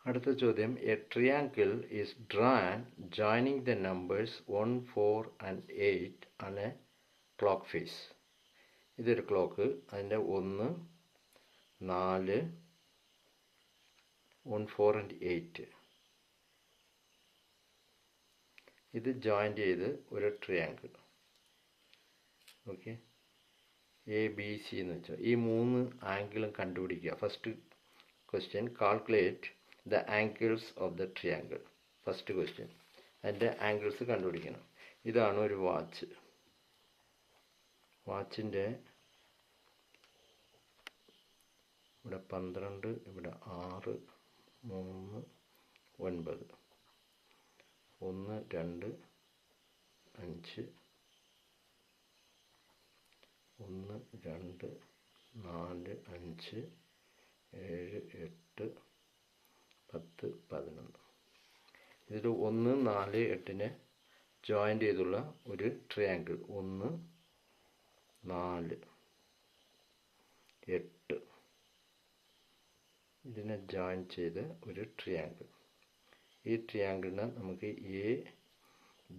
അടുത്ത ചോദ്യം, a triangle is drawn joining the numbers 1, 4 and 8 on a clock face. ഇതൊരു clock, അതിൻ്റെ 1, 4, 1, 4 and 8 ഇത് ജോയിൻ്റ് ചെയ്ത് ഒരു triangle. Okay, A B C എന്ന് വെച്ചാൽ ഈ 3 ആംഗിളും കണ്ടുപിടിക്കുക. First question, calculate the angles of the triangle. First question, അതിൻ്റെ ആംഗിൾസ് കണ്ടുപിടിക്കണം. ഇതാണ് ഒരു വാച്ച്. വാച്ചിൻ്റെ ഇവിടെ 12, ഇവിടെ 6, 3, 9, 1, 2, 5, 1, 2, 4, 5, 7, 8, 10, 11. ഇതിൽ 1, 4, 8 ജോയിൻ്റ് ചെയ്തുള്ള ഒരു ട്രയാങ്കിൾ. 1, 4, 8 ഇതിനെ ജോയിൻ ചെയ്ത് ഒരു ട്രയാങ്കിൾ. ഈ ട്രയാങ്കിളിനെ നമുക്ക് എ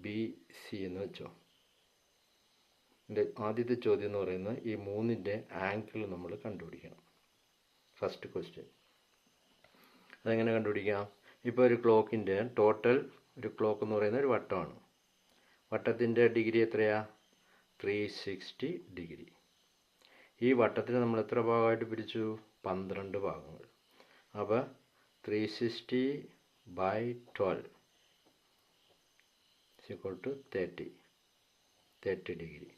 ബി സി എന്ന് വെച്ചോ. ഇതിൻ്റെ ആദ്യത്തെ ചോദ്യം എന്ന് പറയുന്നത് ഈ 3ൻ്റെ ആംഗിൾ നമ്മൾ കണ്ടുപിടിക്കണം. First question. അതെങ്ങനെ കണ്ടുപിടിക്കാം? ഇപ്പോൾ ഒരു ക്ലോക്കിൻ്റെ ടോട്ടൽ, ഒരു ക്ലോക്ക് എന്ന് പറയുന്നത് ഒരു വട്ടമാണ്. വട്ടത്തിൻ്റെ ഡിഗ്രി എത്രയാ? 360 ഡിഗ്രി. ഈ വട്ടത്തിന് നമ്മൾ എത്ര ഭാഗമായിട്ട് പിരിച്ചു? 12 ഭാഗങ്ങൾ. അപ്പോൾ 360/12 30 ഡിഗ്രി.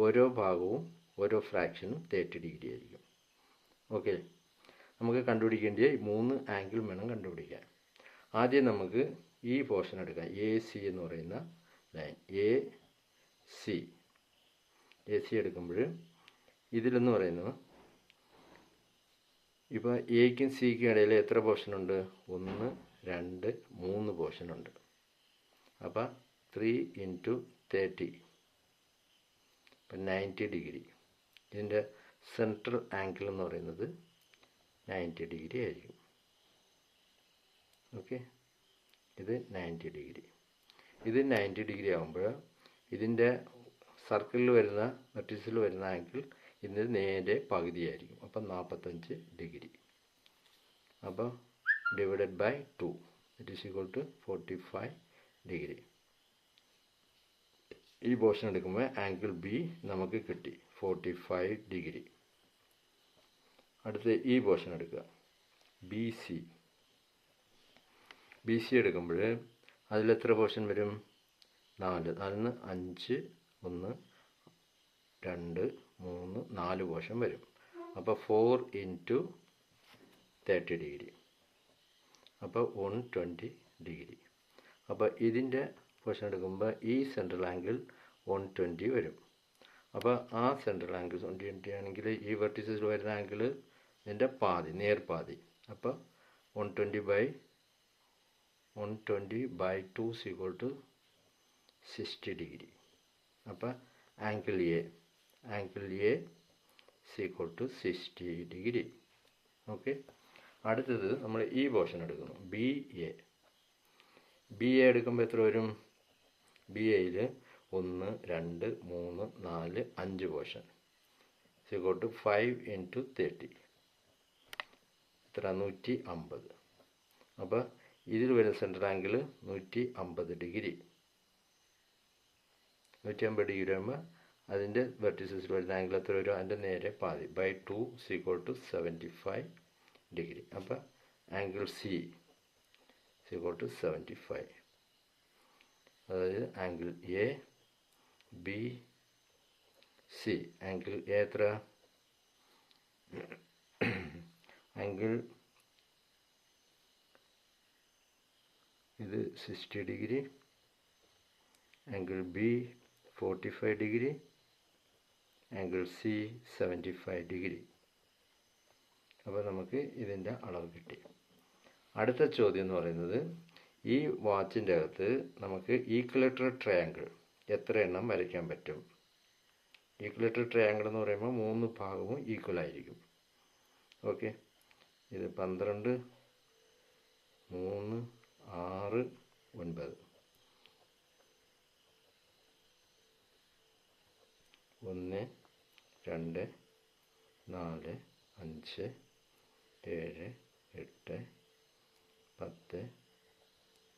ഓരോ ഭാഗവും ഓരോ ഫ്രാക്ഷനും 30 ഡിഗ്രി ആയിരിക്കും. ഓക്കെ, നമുക്ക് കണ്ടുപിടിക്കേണ്ടിയ 3 ആംഗിൾ വേണം കണ്ടുപിടിക്കാൻ. ആദ്യം നമുക്ക് ഈ പോർഷൻ എടുക്കാം. എ സി എന്ന് പറയുന്ന ലൈൻ. എ സി എടുക്കുമ്പോൾ ഇതിലെന്ന് പറയുന്നത് ഇപ്പോൾ എക്കും സിക്കും ഇടയിൽ എത്ര പോർഷനുണ്ട്? 1, 2, 3 പോർഷനുണ്ട്. അപ്പോൾ 3 × 30 ഇപ്പം 90 ഡിഗ്രി. ഇതിൻ്റെ സെൻട്രൽ ആംഗിൾ എന്ന് പറയുന്നത് 90 ഡിഗ്രി ആയിരിക്കും. ഓക്കെ, ഇത് 90 ഡിഗ്രി. ഇത് 90 ഡിഗ്രി ആകുമ്പോൾ ഇതിൻ്റെ സർക്കിളിൽ വരുന്ന, വെർട്ടീസിൽ വരുന്ന ആംഗിൾ ഇതിന് നേരെ പകുതിയായിരിക്കും. അപ്പം 45 ഡിഗ്രി. അപ്പോൾ ഡിവൈഡഡ് ബൈ 2 = 45 ഡിഗ്രി. ഈ പോർഷൻ എടുക്കുമ്പോൾ ആംഗിൾ ബി നമുക്ക് കിട്ടി 45 ഡിഗ്രി. അടുത്ത് ഈ പോർഷൻ എടുക്കുക, ബി സി എടുക്കുമ്പോൾ അതിലെത്ര പോർഷൻ വരും? 4. 5, 1, 2, 3, 4 പോർഷൻ വരും. അപ്പോൾ 4 × 30 ഡിഗ്രി. അപ്പോൾ 120 ഡിഗ്രി. അപ്പോൾ ഇതിൻ്റെ പോർഷൻ എടുക്കുമ്പോൾ ഈ സെൻട്രൽ ആംഗിൾ 120 വരും. അപ്പോൾ ആ സെൻട്രൽ ആംഗിൾ 120 ആണെങ്കിൽ ഈ വെർട്ടീസിൽ വരുന്ന ആംഗിൾ ഇതിൻ്റെ പാതി, നേർപാതി. അപ്പോൾ 120/2 = 60 ഡിഗ്രി. അപ്പോൾ ആംഗിൾ എ = 60 ഡിഗ്രി. ഓക്കെ, അടുത്തത് നമ്മൾ ഈ പോർഷൻ എടുക്കുന്നു, ബി എ എടുക്കുമ്പോൾ എത്ര വരും? ബി എയിൽ 1, 2, 3, 4, 5 പോർഷൻ = 5 × 30 എത്ര? 150. അപ്പോൾ ഇതിൽ വരുന്ന സെൻട്രൽ ആംഗിൾ 150 ഡിഗ്രി. 150 ഡിഗ്രി വരുമ്പോൾ അതിൻ്റെ വെർട്ടീസസിൽ വരുന്ന ആംഗിൾ എത്ര വരും? അതിൻ്റെ നേരെ പാതി /2 = 75 ഡിഗ്രി. അപ്പോൾ ആംഗിൾ സി = 75. അതായത് angle A B C. Angle A എത്ര? ആംഗിൾ ഇത് 60 degree, angle B 45 degree, angle C 75 degree. അപ്പോൾ നമുക്ക് ഇതിൻ്റെ അളവ് കിട്ടി. അടുത്ത ചോദ്യം എന്ന് പറയുന്നത്, ഈ വാച്ചിൻ്റെ അകത്ത് നമുക്ക് ഈക്വലേറ്റർ ട്രയാങ്കിൾ എത്ര എണ്ണം വരയ്ക്കാൻ പറ്റും? ഈക്വലേറ്റർ ട്രയാങ്കിൾ എന്ന് പറയുമ്പോൾ 3 ഭാഗവും ഈക്വൽ ആയിരിക്കും. ഓക്കെ, ഇത് 12, 3 6 9 1 2 4 5 7 8 10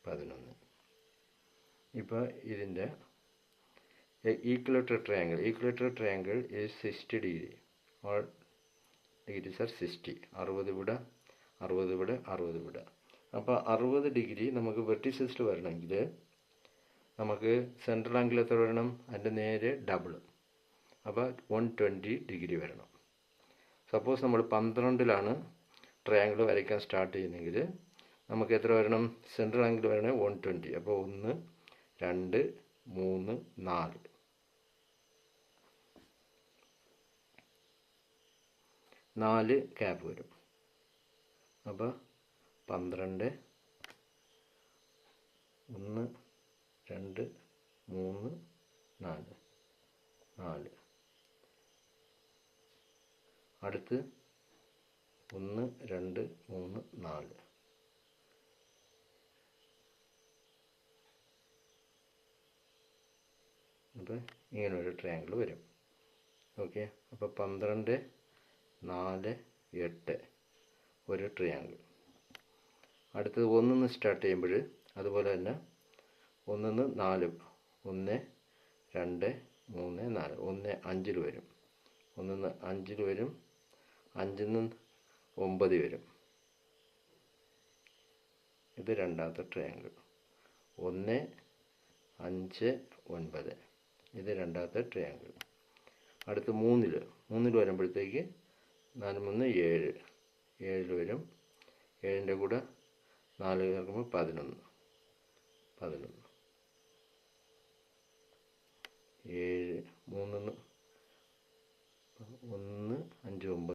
11. ഇപ്പോൾ ഇതിൻ്റെ equilateral triangle is 60 degree. All degrees are 60. 60 ഇവിടെ 60 ഇവിടെ 60 ഇവിടെ. അപ്പോൾ 60 ഡിഗ്രി നമുക്ക് വെർട്ടിസസിൽ വരണമെങ്കിൽ നമുക്ക് സെൻട്രൽ ആംഗിൾ എത്ര വരണം? അതിൻ്റെ നേരെ ഡബിൾ. അപ്പോൾ 120 ഡിഗ്രി വരണം. സപ്പോസ് നമ്മൾ 12ലാണ് ട്രയാങ്കിൾ വരയ്ക്കാൻ സ്റ്റാർട്ട് ചെയ്യുന്നെങ്കിൽ നമുക്ക് എത്ര വരണം? സെൻട്രൽ ആംഗിൾ വരണേ 120. അപ്പോൾ 1 2 3 4 4 ക്യാപ്പ് വരും. അപ്പോൾ 12 1 2 3 4 4 അടുത്ത് 1 2 3 4 അപ്പോൾ ഇങ്ങനൊരു ട്രയാങ്കിൾ വരും. ഓക്കെ. അപ്പോൾ 12 4 8 ഒരു ട്രയാങ്കിൾ. അടുത്തത് 1 സ്റ്റാർട്ട് ചെയ്യുമ്പോൾ അതുപോലെ തന്നെ 1 4 1 2 3 4 1 5 വരും. 1 5 വരും. 5 9 വരും. ഇത് രണ്ടാമത്തെ ട്രയാങ്കിൾ. 1 5 9 ഇത് രണ്ടാമത്തെ ട്രയാങ്കിൾ. അടുത്ത് 3 വരുമ്പോഴത്തേക്ക് 4 3 7 7 വരും. 7ൻ്റെ കൂടെ 4 ചേർക്കുമ്പോൾ 11 11